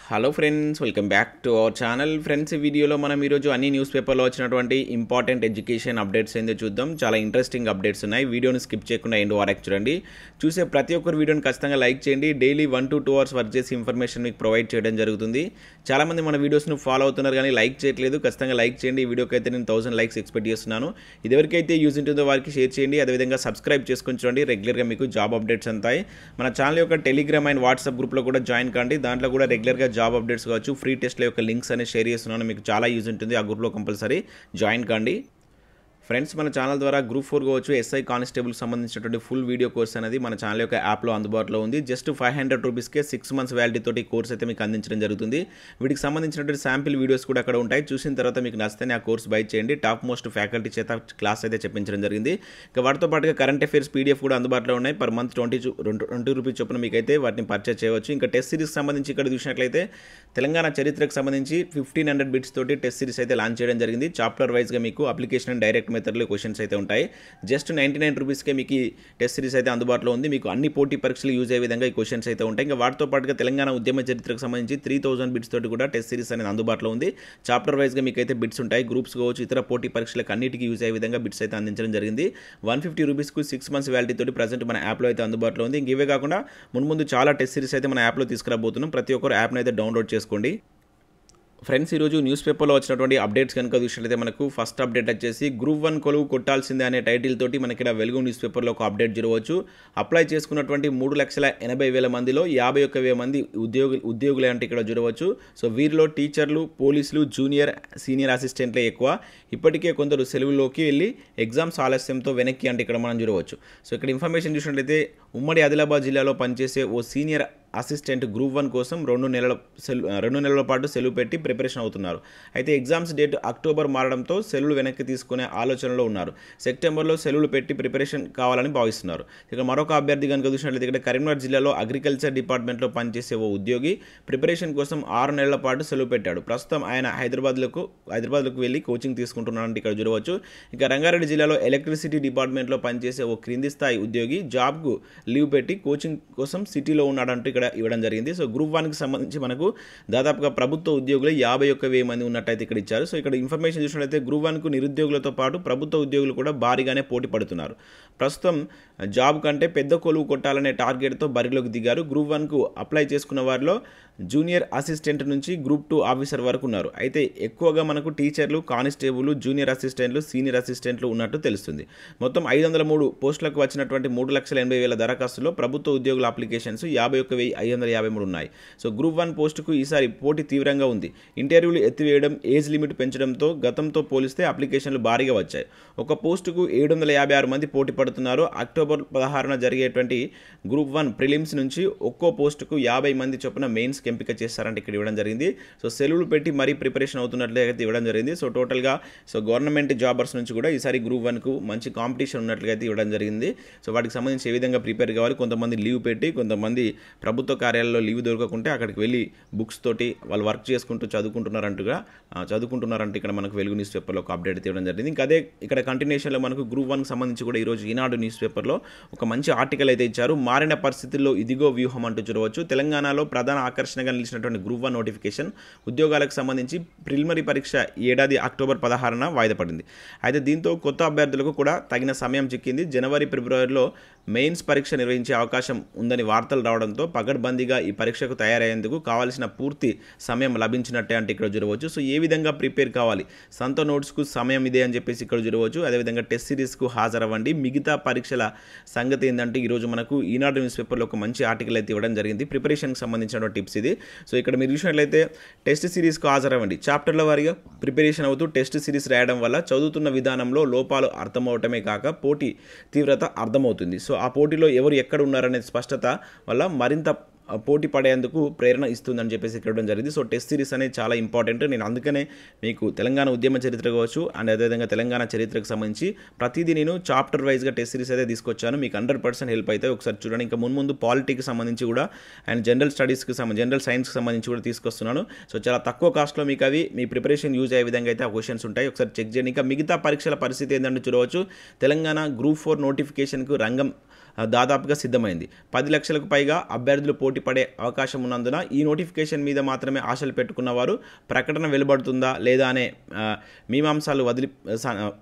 Hello friends, welcome back to our channel. Friends, ఈ వీడియోలో మనం ఈరోజు అన్ని న్యూస్ పేపర్లో వచ్చినటువంటి ఇంపార్టెంట్ ఎడ్యుకేషన్ అప్డేట్స్ ఏందో చూద్దాం. చాలా ఇంట్రెస్టింగ్ అప్డేట్స్ ఉన్నాయి. వీడియోని స్కిప్ చేయకుండా ఎండ్ వరకు చూడండి. చూసే ప్రతి ఒక్కరు వీడియోని ఖచ్చితంగా లైక్ చేయండి. డైలీ 1 to 2 hours వర్క్ చేసి ఇన్ఫర్మేషన్ మీకు ప్రొవైడ్ చేయడం జరుగుతుంది. చాలామంది మన వీడియోస్ను ఫాలో అవుతున్నారు కానీ లైక్ చేయట్లేదు. ఖచ్చితంగా లైక్ చేయండి. ఈ వీడియోకి అయితే నేను 1000 లైక్స్ ఎక్స్పెక్ట్ చేస్తున్నాను. ఇదివరకైతే యూజ్ ఉంటుందో వారికి షేర్ చేయండి. అదేవిధంగా సబ్స్క్రైబ్ చేసుకొని చూడండి. రెగ్యులర్గా మీకు జాబ్ అప్డేట్స్ అంతాయి. మన ఛానల్ యొక్క టెలిగ్రామ్ అండ్ వాట్సాప్ గ్రూప్లో కూడా జాయిన్ కండి. దాంట్లో కూడా రెగ్యులర్గా జాబ్ అప్డేట్స్ కావచ్చు, ఫ్రీ టెస్ట్ల యొక్క లింక్స్ అనేది షేర్ చేస్తున్నాను. మీకు చాలా యూజ్ ఉంటుంది. ఆ గ్రూప్లో కంపల్సరీ జాయిన్ కండి. ఫ్రెండ్స్, మన ఛానల్ ద్వారా గ్రూప్ 4 కావచ్చు, ఎస్ఐ కానిస్టేబుల్కి సంబంధించినటువంటి ఫుల్ వీడియో కోర్స్ అనేది మన ఛానల్ యొక్క యాప్లో అందుబాటులో ఉంది. జస్ట్ 500 రూపీస్కే 6 months వ్యాలిటీ తోటి కోర్స్ అయితే మీకు అందించడం జరుగుతుంది. వీటికి సంబంధించినటువంటి శాంపిల్ వీడియోస్ కూడా అక్కడ ఉంటాయి. చూసిన తర్వాత మీకు నచ్చితేనే ఆ కోర్స్ బై చేయండి. టాప్ మోస్ట్ ఫ్యాకల్టీ చేత క్లాస్ అయితే చెప్పించడం జరిగింది. ఇక వాటితో పాటుగా కరెంట్ అఫైర్స్ పీడిఎఫ్ కూడా అందుబాటులో ఉన్నాయి. పర్ మంత్ 20 రూపీస్ చొప్పున మీకైతే వాటిని పర్చేస్ చేయవచ్చు. ఇంకా టెస్ట్ సిరీస్ సంబంధించి ఇక్కడ చూసినట్లయితే తెలంగాణ చరిత్రకు సంబంధించి 1500 బిట్స్ తోటి టెస్ట్ సిరీస్ అయితే లాంచ్ చేయడం జరిగింది. చాప్టర్ వైజ్గా మీకు అప్లికేషన్ అండ్ డైరెక్ట్ మెథడ్లో క్వశ్చన్స్ అయితే ఉంటాయి. జస్ట్ 99 రూపీస్కే మీకు ఈ టెస్ట్ సిరీస్ అయితే అందుబాటులో ఉంది. మీకు అన్ని పోటీ పరీక్షలు యూజ్ అయ్యే విధంగా ఈ క్వశ్చన్స్ అయితే ఉంటాయి. ఇంకా వాటితో పాటుగా తెలంగాణ ఉద్యమ చరిత్రకు సంబంధించి 3000 బిట్స్ తోటి కూడా టెస్ట్ సిరీస్ అనేది అందుబాటులో ఉంది. చాప్టర్ వైజ్గా మీకు అయితే బిట్స్ ఉంటాయి. గ్రూప్స్ కావచ్చు, ఇతర పోటీ పరీక్షలకు అన్నిటికీ యూజ్ అయ్యే విధంగా బిట్స్ అయితే అందించడం జరిగింది. 150 రూపీస్కు 6 months వ్యాలిటీ తోటి ప్రజెంట్ మన యాప్లో అయితే అందుబాటులో ఉంది. ఇంక ఇవే కాకుండా ముందు చాలా టెస్ట్ సిరీస్ అయితే మన యాప్లో తీసుకురాబోతున్నాం. ప్రతి ఒక్కరు యాప్ని అయితే డౌన్లోడ్ చేసుకోండి. ఫ్రెండ్స్, ఈరోజు న్యూస్ పేపర్లో వచ్చినటువంటి అప్డేట్స్ కనుక చూసినట్లయితే మనకు ఫస్ట్ అప్డేట్ వచ్చేసి గ్రూప్ 1 కొలువు కొట్టాల్సిందే అనే టైటిల్ తోటి మనకి ఇక్కడ వెలుగు న్యూస్ పేపర్లో ఒక అప్డేట్ చూడవచ్చు. అప్లై చేసుకున్నటువంటి 3,80,000 మందిలో 51,000 మంది ఉద్యోగులే అంటే ఇక్కడ చూడవచ్చు. సో వీరిలో టీచర్లు, పోలీసులు, జూనియర్, సీనియర్ అసిస్టెంట్లే ఎక్కువ. ఇప్పటికే కొందరు సెలవులోకి వెళ్ళి ఎగ్జామ్స్ ఆలస్యంతో వెనక్కి అంటే ఇక్కడ మనం చూడవచ్చు. సో ఇక్కడ ఇన్ఫర్మేషన్ చూసినట్లయితే ఉమ్మడి ఆదిలాబాద్ జిల్లాలో పనిచేసే ఓ సీనియర్ అసిస్టెంట్ గ్రూప్ 1 కోసం 2 నెలల పాటు సెలవు పెట్టి ప్రిపరేషన్ అవుతున్నారు. అయితే ఎగ్జామ్స్ డేట్ అక్టోబర్ మారడంతో సెలవులు వెనక్కి తీసుకునే ఆలోచనలో ఉన్నారు. సెప్టెంబర్లో సెలవులు పెట్టి ప్రిపరేషన్ కావాలని భావిస్తున్నారు. ఇక మరొక అభ్యర్థి కనుక చూసినట్లయితే ఇక్కడ కరీంనగర్ జిల్లాలో అగ్రికల్చర్ డిపార్ట్మెంట్లో పనిచేసే ఓ ఉద్యోగి ప్రిపరేషన్ కోసం 6 నెలల పాటు సెలవు పెట్టాడు. ప్రస్తుతం ఆయన హైదరాబాద్లకు వెళ్ళి కోచింగ్ తీసుకుంటున్నారంటే ఇక్కడ చూడవచ్చు. ఇక రంగారెడ్డి జిల్లాలో ఎలక్ట్రిసిటీ డిపార్ట్మెంట్లో పనిచేసే ఓ క్రింది స్థాయి ఉద్యోగి జాబ్కు లీవ్ పెట్టి కోచింగ్ కోసం సిటీలో ఉన్నాడంటూ ఇక్కడ ఇవ్వడం జరిగింది. సో గ్రూప్ 1కి సంబంధించి మనకు దాదాపుగా ప్రభుత్వ ఉద్యోగులు 51,000 మంది ఉన్నట్టయితే ఇక్కడ ఇచ్చారు. సో ఇక్కడ ఇన్ఫర్మేషన్ చూసినట్లయితే గ్రూప్ 1కు నిరుద్యోగులతో పాటు ప్రభుత్వ ఉద్యోగులు కూడా భారీగానే పోటీ పడుతున్నారు. ప్రస్తుతం జాబ్ కంటే పెద్ద కొలువు కొట్టాలనే టార్గెట్తో బరిలోకి దిగారు. గ్రూప్ 1కు అప్లై చేసుకున్న వారిలో జూనియర్ అసిస్టెంట్ నుంచి గ్రూప్ 2 ఆఫీసర్ వరకు ఉన్నారు. అయితే ఎక్కువగా మనకు టీచర్లు, కానిస్టేబుల్, జూనియర్ అసిస్టెంట్లు, సీనియర్ అసిస్టెంట్లు ఉన్నట్టు తెలుస్తుంది. మొత్తం 503 పోస్టులకు వచ్చినటువంటి 3,80,000 దరఖాస్తుల్లో ప్రభుత్వ ఉద్యోగుల అప్లికేషన్స్ 51,553 ఉన్నాయి. సో గ్రూప్ 1 పోస్టుకు ఈసారి పోటీ తీవ్రంగా ఉంది. ఇంటర్వ్యూలు ఎత్తివేయడం, ఏజ్ లిమిట్ పెంచడంతో గతంతో పోలిస్తే అప్లికేషన్లు భారీగా వచ్చాయి. ఒక పోస్టుకు 756 మంది పోటీ పడుతున్నారు. అక్టోబర్ 16న జరిగేటువంటి గ్రూప్ 1 ప్రిలిమ్స్ నుంచి ఒక్కో పోస్టుకు 50 మంది చొప్పున మెయిన్స్ ఎంపిక చేస్తారంటే ఇక్కడ ఇవ్వడం జరిగింది. సో సెలవులు పెట్టి మరీ ప్రిపరేషన్ అవుతున్నట్లయితే ఇవ్వడం జరిగింది. సో టోటల్గా గవర్నమెంట్ జాబర్స్ నుంచి కూడా ఈసారి గ్రూప్ 1కు మంచి కాంపిటీషన్ ఉన్నట్లుగా అయితే ఇవ్వడం జరిగింది. సో వాటికి సంబంధించి ఏ విధంగా ప్రిపేర్ కావాలి, కొంతమంది లీవ్ పెట్టి, కొంతమంది ప్రభుత్వ కార్యాలయంలో లీవ్ దొరకకుంటే అక్కడికి వెళ్ళి బుక్స్ తోటి వాళ్ళు వర్క్ చేసుకుంటూ చదువుకుంటున్నారంటే ఇక్కడ మనకు వెలుగు న్యూస్ పేపర్లో ఒక అప్డేట్ ఇవ్వడం జరిగింది. ఇంకా అదే ఇక్కడ కంటిన్యూషన్లో మనకు గ్రూప్ 1కి సంబంధించి కూడా ఈరోజు ఈనాడు న్యూస్ పేపర్లో ఒక మంచి ఆర్టికల్ అయితే ఇచ్చారు. మారిన పరిస్థితుల్లో ఇదిగో వ్యూహం అంటూ చూడవచ్చు. తెలంగాణలో ప్రధాన ఆకర్షణగా నిలిచినటువంటి గ్రూప్ 1 నోటిఫికేషన్ ఉద్యోగాలకు సంబంధించి ప్రిలిమినరీ పరీక్ష ఏడాది అక్టోబర్ 16న వాయిదా పడింది. అయితే దీంతో కొత్త అభ్యర్థులకు కూడా తగిన సమయం చిక్కింది. జనవరి, ఫిబ్రవరిలో మెయిన్స్ పరీక్ష నిర్వహించే అవకాశం ఉందని వార్తలు రావడంతో పకడ్బందీగా ఈ పరీక్షకు తయారయ్యేందుకు కావాల్సిన పూర్తి సమయం లభించినట్టే అంటే ఇక్కడ చూడవచ్చు. సో ఏ విధంగా ప్రిపేర్ కావాలి, సొంత నోట్స్కు సమయం ఇదే అని చెప్పేసి ఇక్కడ చూడవచ్చు. అదేవిధంగా టెస్ట్ సిరీస్కు హాజరవ్వండి. మిగతా పరీక్షల సంగతి ఏంటంటే ఈరోజు మనకు ఈనాడు న్యూస్ పేపర్లో ఒక మంచి ఆర్టికల్ అయితే ఇవ్వడం జరిగింది. ప్రిపరేషన్కి సంబంధించిన టిప్స్ ఇది. సో ఇక్కడ మీరు చూసినట్లయితే టెస్ట్ సిరీస్కు హాజరవ్వండి. చాప్టర్ల వారీగా ప్రిపరేషన్ అవుతూ టెస్ట్ సిరీస్ రాయడం వల్ల చదువుతున్న విధానంలో లోపాలు అర్థమవటమే కాక పోటీ తీవ్రత అర్థమవుతుంది. సో ఆ పోటీలో ఎవరు ఎక్కడ ఉన్నారనే స్పష్టత వల్ల మరింత పోటీ పడేందుకు ప్రేరణ ఇస్తుందని చెప్పేసి ఇక్కడ జరిగింది. సో టెస్ట్ సిరీస్ అనేది చాలా ఇంపార్టెంట్. నేను అందుకనే మీకు తెలంగాణ ఉద్యమ చరిత్ర కావచ్చు అండ్ అదేవిధంగా తెలంగాణ చరిత్రకు సంబంధించి ప్రతిదీ నేను చాప్టర్ వైజ్గా టెస్ట్ సిరీస్ అయితే తీసుకొచ్చాను. మీకు 100% హెల్ప్ అయితే ఒకసారి చూడండి. ఇంకా ముందు పాలిటీకి సంబంధించి కూడా అండ్ జనరల్ సైన్స్కి సంబంధించి కూడా తీసుకొస్తున్నాను. సో చాలా తక్కువ కాస్ట్లో మీకు అవి మీ ప్రిపరేషన్ యూజ్ అయ్యే విధంగా అయితే ఆ క్వశ్చన్స్ ఉంటాయి. ఒకసారి చెక్ చేయండి. ఇంకా మిగతా పరీక్షల పరిస్థితి ఏంటంటే చూడవచ్చు. తెలంగాణ గ్రూప్ 4 నోటిఫికేషన్కు దాదాపుగా సిద్ధమైంది. 10 లక్షలకు పైగా అభ్యర్థులు పోటీ పడే అవకాశం ఉన్నందున ఈ నోటిఫికేషన్ మీద మాత్రమే ఆశలు పెట్టుకున్న వారు ప్రకటన వెలువడుతుందా లేదా అనే మీమాంసాలు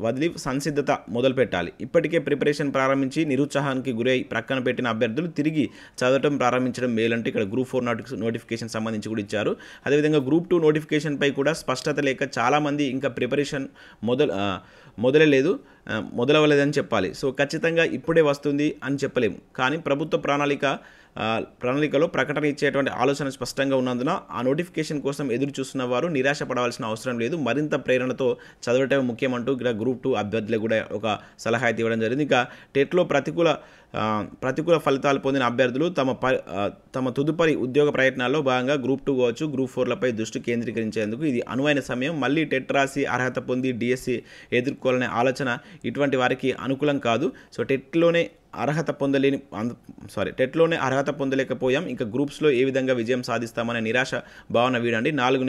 వదిలి సంసిద్ధత మొదలుపెట్టాలి. ఇప్పటికే ప్రిపరేషన్ ప్రారంభించి నిరుత్సాహానికి గురై ప్రక్కన పెట్టిన అభ్యర్థులు తిరిగి చదవటం ప్రారంభించడం మేలంటే ఇక్కడ గ్రూప్ 4 నోటిఫికేషన్ సంబంధించి కూడా ఇచ్చారు. అదేవిధంగా గ్రూప్ 2 నోటిఫికేషన్పై కూడా స్పష్టత లేక చాలామంది ఇంకా ప్రిపరేషన్ మొదలవ్వలేదని చెప్పాలి. సో ఖచ్చితంగా ఇప్పుడే వస్తుంది అని చెప్పలేము. కానీ ప్రభుత్వ ప్రణాళికలో ప్రకటన ఇచ్చేటువంటి ఆలోచన స్పష్టంగా ఉన్నందున ఆ నోటిఫికేషన్ కోసం ఎదురు చూస్తున్న వారు నిరాశ పడవలసిన అవసరం లేదు. మరింత ప్రేరణతో చదవటం ముఖ్యమంటూ ఇక్కడ గ్రూప్ 2 అభ్యర్థులకు కూడా ఒక సలహా అయితే ఇవ్వడం జరిగింది. ఇంకా టెట్లో ప్రతికూల ఫలితాలు పొందిన అభ్యర్థులు తమ తదుపరి ఉద్యోగ ప్రయత్నాల్లో భాగంగా గ్రూప్ 2 కావచ్చు, గ్రూప్ 4లపై దృష్టి కేంద్రీకరించేందుకు ఇది అనువైన సమయం. మళ్ళీ టెట్ రాసి అర్హత పొంది డిఎస్సి ఎదుర్కోవాలనే ఆలోచన ఇటువంటి వారికి అనుకూలం కాదు. సో టెట్లోనే అర్హత పొందలేకపోయాం, ఇంకా గ్రూప్స్లో ఏ విధంగా విజయం సాధిస్తామనే నిరాశ భావన వీడండి. 4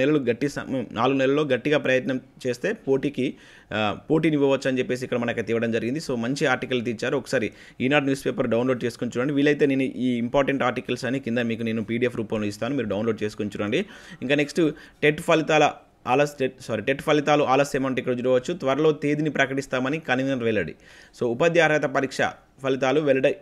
నెలల్లో గట్టిగా ప్రయత్నం చేస్తే పోటీనివ్వవచ్చు అని చెప్పేసి ఇక్కడ మనకైతే ఇవ్వడం జరిగింది. సో మంచి ఆర్టికల్ ఇచ్చారు. ఒకసారి ఈనాడు న్యూస్ పేపర్ డౌన్లోడ్ చేసుకుని చూడండి. వీలైతే నేను ఈ ఇంపార్టెంట్ ఆర్టికల్స్ అని కింద మీకు నేను పీడిఎఫ్ రూపంలో ఇస్తాను, మీరు డౌన్లోడ్ చేసుకుని చూడండి. ఇంకా నెక్స్ట్ టెట్ ఫలితాలు ఆలస్యం అంటే ఇక్కడ చూడవచ్చు. త్వరలో తేదీని ప్రకటిస్తామని కన్వీనర్ వెల్లడి. సో ఉపాధ్యాయ అర్హత పరీక్ష ఫలితాలు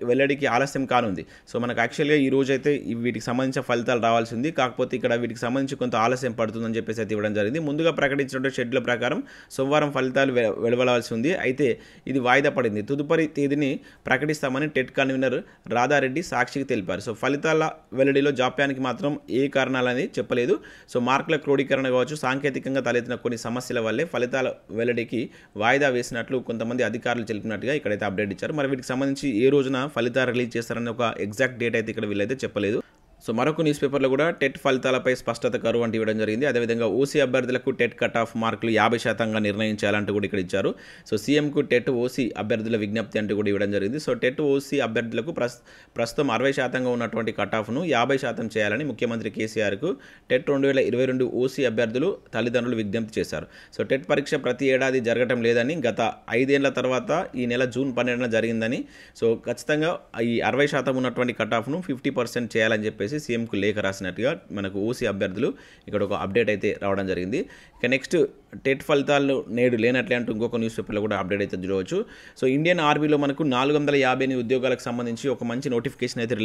వెల్లడికి ఆలస్యం కానుంది. సో మనకు యాక్చువల్గా ఈ రోజు అయితే వీటికి సంబంధించిన ఫలితాలు రావాల్సి ఉంది. కాకపోతే ఇక్కడ వీటికి సంబంధించి కొంత ఆలస్యం పడుతుందని చెప్పేసి అయితే ఇవ్వడం జరిగింది. ముందుగా ప్రకటించిన షెడ్యూల్ ప్రకారం సోమవారం ఫలితాలు వెలువడాల్సి ఉంది. అయితే ఇది వాయిదా పడింది. తదుపరి తేదీని ప్రకటిస్తామని టెట్ కన్వీనర్ రాధారెడ్డి సాక్షికి తెలిపారు. సో ఫలితాల వెల్లడిలో జాప్యానికి మాత్రం ఏ కారణాలని చెప్పలేదు. సో మార్కుల క్రోడీకరణ కావచ్చు, సాంకేతికంగా తలెత్తిన కొన్ని సమస్యల వల్లే ఫలితాల వెల్లడికి వాయిదా వేసినట్లు కొంతమంది అధికారులు తెలిపినట్టుగా ఇక్కడైతే అప్డేట్ ఇచ్చారు. మరి వీటికి సంబంధించి ఏ రోజున ఫలితాలు రిలీజ్ చేస్తారని ఒక ఎగ్జాక్ట్ డేట్ అయితే ఇక్కడ వీళ్ళైతే చెప్పలేదు. సో మరొక న్యూస్ పేపర్లో కూడా టెట్ ఫలితాలపై స్పష్టత కరువు అంటే ఇవ్వడం జరిగింది. అదేవిధంగా ఓసీ అభ్యర్థులకు టెట్ కట్ ఆఫ్ మార్కులు 50% నిర్ణయించాలంటూ కూడా ఇక్కడ ఇచ్చారు. సో సీఎంకు టెట్ ఓసీ అభ్యర్థుల విజ్ఞప్తి అంటూ కూడా ఇవ్వడం జరిగింది. సో టెట్ ఓసీ అభ్యర్థులకు ప్రస్తుతం 60% ఉన్నటువంటి కట్ ఆఫ్ను 50% చేయాలని ముఖ్యమంత్రి కేసీఆర్కు టెట్ 2022 ఓసీ అభ్యర్థులు తల్లిదండ్రులు విజ్ఞప్తి చేశారు. సో టెట్ పరీక్ష ప్రతి ఏడాది జరగటం లేదని, గత 5 ఏళ్ల తర్వాత ఈ నెల జూన్ 12న జరిగిందని, సో ఖచ్చితంగా ఈ 60% ఉన్నటువంటి కట్ ఆఫ్ను 50% చేయాలని చెప్పేసి సీఎంకు లేఖ రాసినట్టుగా మనకు ఓసీ అభ్యర్థులు ఇక్కడ ఒక అప్డేట్ అయితే రావడం జరిగింది. ఇక నెక్స్ట్ టెట్ ఫలితాలు నేడు లేనట్లే అంటూ ఇంకొక న్యూస్ పేపర్లో కూడా అప్డేట్ అయితే చూడవచ్చు. సో ఇండియన్ ఆర్మీలో మనకు 458 ఉద్యోగాలకు సంబంధించి ఒక మంచి నోటిఫికేషన్ అయితే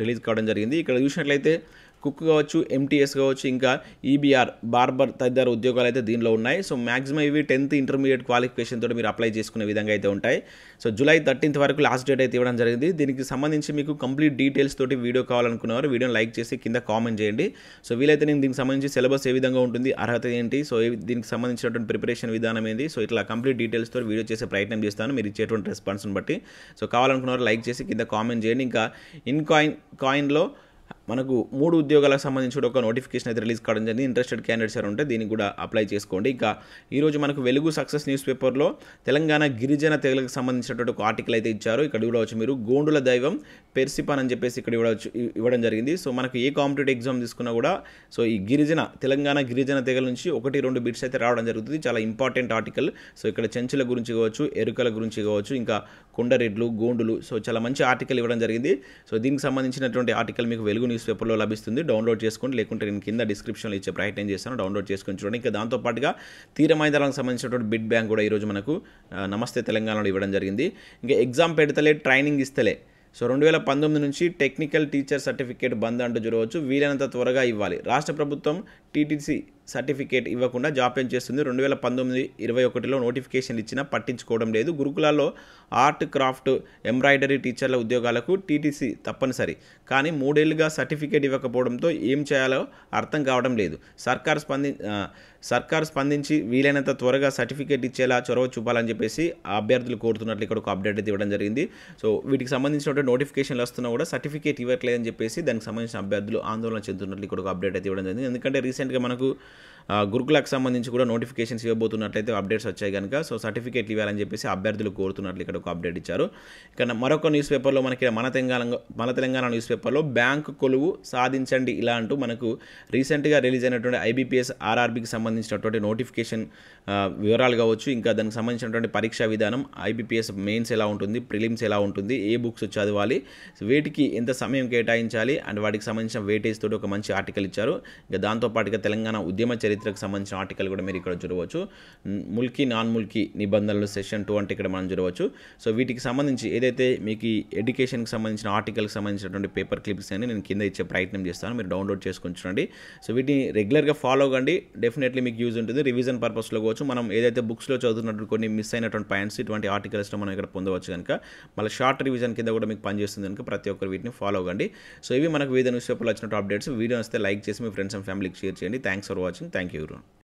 రిలీజ్ కావడం జరిగింది. ఇక్కడ చూసినట్లయితే కుక్ కావచ్చు, ఎంటీఎస్ కావచ్చు, ఇంకా ఈబీఆర్ బార్బర్ తదితర ఉద్యోగాలు అయితే దీనిలో ఉన్నాయి. సో మ్యాక్సిమం ఇవి 10th ఇంటర్మీడియట్ క్వాలిఫికేషన్ తోటి మీరు అప్లై చేసుకునే విధంగా అయితే ఉంటాయి. సో జూలై 13th వరకు లాస్ట్ డేట్ అయితే ఇవ్వడం జరిగింది. దీనికి సంబంధించి మీకు కంప్లీట్ డీటెయిల్స్ తోటి వీడియో కావాలనుకున్నవారు వీడియోని లైక్ చేసి కింద కామెంట్ చేయండి. సో వీలైతే నేను దీనికి సంబంధించి సిలబస్ ఏ విధంగా ఉంటుంది, అర్హత ఏంటి, సో దీనికి సంబంధించినటువంటి ప్రిపరేషన్ విధానం ఏంటి, సో ఇట్లా కంప్లీట్ డీటెయిల్స్తో వీడియో చేసే ప్రయత్నం చేస్తాను మీరు ఇచ్చేటువంటి రెస్పాన్స్ని బట్టి. సో కావాలనుకున్నవారు లైక్ చేసి కింద కామెంట్ చేయండి. ఇంకా కాయిన్లో మనకు 3 ఉద్యోగాలకు సంబంధించి ఒక నోటిఫికేషన్ అయితే రిలీజ్ కావడం జరిగింది. ఇంట్రెస్టెడ్ క్యాండిడేట్స్ ఎవరు ఉంటే దీనికి కూడా అప్లై చేసుకోండి. ఇంకా ఈరోజు మనకు వెలుగు సక్సెస్ న్యూస్ పేపర్లో తెలంగాణ గిరిజన తెగలకు సంబంధించినటువంటి ఒక ఆర్టికల్ అయితే ఇచ్చారు. ఇక్కడ చూడవచ్చు మీరు గోండుల దైవం పెర్సిపాన్ అని చెప్పేసి ఇక్కడ ఇవ్వడం జరిగింది. సో మనకు ఏ కాంపిటేటివ్ ఎగ్జామ్ తీసుకున్నా కూడా సో ఈ తెలంగాణ గిరిజన తెగల నుంచి 1-2 బిట్స్ అయితే రావడం జరుగుతుంది. చాలా ఇంపార్టెంట్ ఆర్టికల్. సో ఇక్కడ చెంచుల గురించి కావచ్చు, ఎరుకల గురించి కావచ్చు, ఇంకా కొండరెడ్లు, గోండులు, సో చాలా మంచి ఆర్టికల్ ఇవ్వడం జరిగింది. సో దీనికి సంబంధించినటువంటి ఆర్టికల్ మీకు వెలుగు న్యూస్ పేపర్లో లభిస్తుంది. డౌన్లోడ్ చేసుకోండి, లేకుంటే నేను కింద డిస్క్రిప్షన్లో ఇచ్చే ప్రయత్నం చేస్తాను. డౌన్లోడ్ చేసుకొని చూడండి. ఇంకా దాంతోపాటుగా తీరమైదాలకు సంబంధించినటువంటి బిడ్ బ్యాంక్ కూడా ఈరోజు మనకు నమస్తే తెలంగాణలో ఇవ్వడం జరిగింది. ఇంకా ఎగ్జామ్ పెడతలే, ట్రైనింగ్ ఇస్తలే. సో 2019 నుంచి టెక్నికల్ టీచర్ సర్టిఫికేట్ బంద్ అంటూ చూడవచ్చు. వీలైనంత త్వరగా ఇవ్వాలి. రాష్ట్ర ప్రభుత్వం టీటీసీ సర్టిఫికేట్ ఇవ్వకుండా జాప్యం చేస్తుంది. 2019-21లో నోటిఫికేషన్ ఇచ్చినా పట్టించుకోవడం లేదు. గురుకులాల్లో ఆర్ట్, క్రాఫ్ట్, ఎంబ్రాయిడరీ టీచర్ల ఉద్యోగాలకు టీటీసీ తప్పనిసరి. కానీ 3 ఏళ్లుగా సర్టిఫికేట్ ఇవ్వకపోవడంతో ఏం చేయాలో అర్థం కావడం లేదు. సర్కార్ స్పందించి వీలైనంత త్వరగా సర్టిఫికేట్ ఇచ్చేలా చొరవ చూపాలని చెప్పేసి అభ్యర్థులు కోరుతున్నట్లు ఇక్కడ ఒక అప్డేట్ అయితే ఇవ్వడం జరిగింది. సో వీటికి సంబంధించినటువంటి నోటిఫికేషన్లు వస్తున్నా కూడా సర్టిఫికేట్ ఇవ్వట్లేదని చెప్పేసి దానికి సంబంధించిన అభ్యర్థులు ఆందోళన చెందుతున్నట్లు ఇక్కడ ఒక అప్డేట్ అయితే ఇవ్వడం జరిగింది. ఎందుకంటే రీసెంట్గా మనకు గురుకులకు సంబంధించి కూడా నోటిఫికేషన్స్ ఇవ్వబోతున్నట్లయితే అప్డేట్స్ వచ్చాయి కనుక సో సర్టిఫికేట్ ఇవ్వాలని చెప్పేసి అభ్యర్థులు కోరుతున్నట్లు ఇక్కడ ఇక్కడ ఒక అప్డేట్ ఇచ్చారు. ఇక మరొక న్యూస్ పేపర్లో మనకి మన తెలంగాణ న్యూస్ పేపర్లో బ్యాంకు కొలువు సాధించండి ఇలా అంటూ మనకు రీసెంట్గా రిలీజ్ అయినటువంటి ఐబీపీఎస్ ఆర్ఆర్బీకి సంబంధించినటువంటి నోటిఫికేషన్ వివరాలు కావచ్చు, ఇంకా దానికి సంబంధించినటువంటి పరీక్షా విధానం, ఐబీపీఎస్ మెయిన్స్ ఎలా ఉంటుంది, ప్రిలిమ్స్ ఎలా ఉంటుంది, ఏ బుక్స్ చదవాలి, వేటికి ఎంత సమయం కేటాయించాలి అండ్ వాటికి సంబంధించిన వెయిటేజ్ తోటి ఒక మంచి ఆర్టికల్ ఇచ్చారు. ఇంకా దాంతోపాటుగా తెలంగాణ ఉద్యమ చరిత్రకు సంబంధించిన ఆర్టికల్ కూడా మీరు ఇక్కడ చూడవచ్చు. ముల్కీ నాన్ ముల్కీ నిబంధనలు సెషన్ 2 అంటే ఇక్కడ మనం చూడవచ్చు. సో వీటికి సంబంధించి ఏదైతే మీకు ఎడ్యుకేషన్కి సంబంధించిన ఆర్టికల్కి సంబంధించినటువంటి పేపర్ క్లిప్స్ అని నేను కింద ఇచ్చే ప్రయత్నం చేస్తాను, మీరు డౌన్లోడ్ చేసుకొని చూడండి. సో వీటిని రెగ్యులర్గా ఫాలో అవ్వండి, డెఫినెట్లీ మీకు యూజ్ ఉంటుంది. రివిజన్ పర్పస్లో కావచ్చు, మనం ఏదైతే బుక్స్లో చదువుతున్నట్టు కొన్ని మిస్ అయినటువంటి పాయింట్స్ ఇటువంటి ఆర్టికల్స్లో మనం ఇక్కడ పొందవచ్చు కనుక మళ్ళీ షార్ట్ రివిజన్ కింద కూడా మీకు పనిచేస్తుంది కనుక ప్రతి ఒక్కరు వీటిని ఫాలో అవ్వండి. సో ఇవి మనకు వివిధ న్యూస్ పేపర్లో వచ్చినట్టు అప్డేట్స్. వీడియో వస్తే లైక్ చేసి మీ ఫ్రెండ్స్ అండ్ ఫ్యామిలీకి షేర్ చేయండి. Thanks for watching. Thank you.